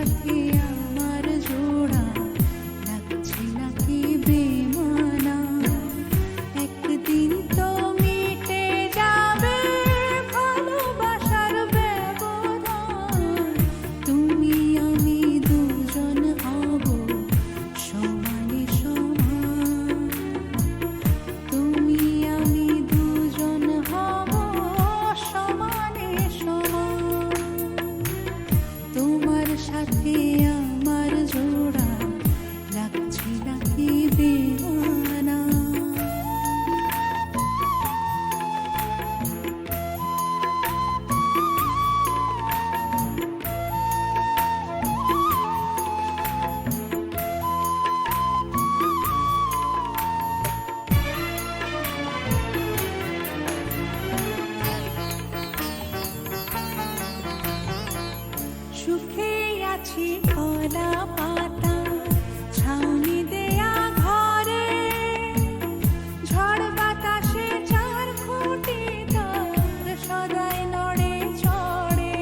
সাথে আমার জোড়া লাগছে নাকি বেমানা একদিন তো মিটে যাবে ভালোবাসার ব্যবধান তুমি আমি দুজন হব সমানে সমান তুমি আমি দুজন হব সমানে সমান তোমার সাথে আমার জোড়া লাগছে নাকি বেমানা সুখে আছি কলা পাতা ছাউনি দেয়া ঘরে ঝড় বাতাসে চার খুঁটি তার সদাই নড়ে চড়ে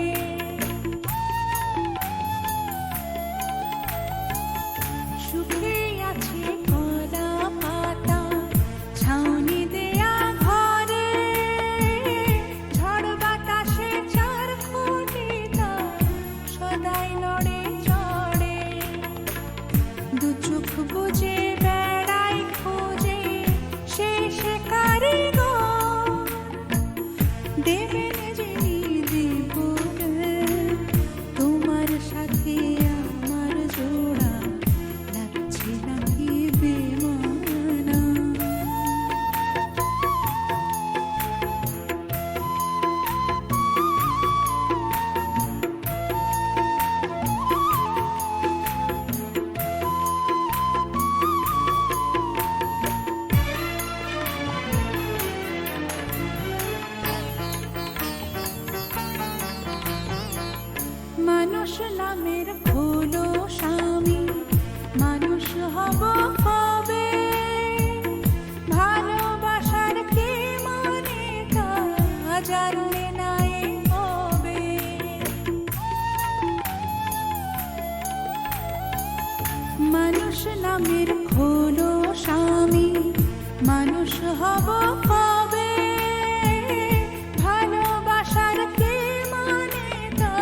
সুখে আছি কলা পাতা ছাউনি দেয়া ঘরে ঝড় বাতাসে চার খুঁটি তার সদাই নড়ে চড়ে দু চোখ বুঝে বেড়াই খোঁজে শেষে কারিগর দেবেন যিনি দেব তোমার সাথে আমার জোড়া লাগছে নাকি বেমানা মানুষ নামের হলো স্বামী মানুষ হব কবে ভালোবাসার কি মানে তা জানলে নাই হবে মানুষ নামের হলো স্বামী মানুষ হব কবে ভালোবাসার কি মানে তা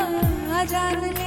জানলে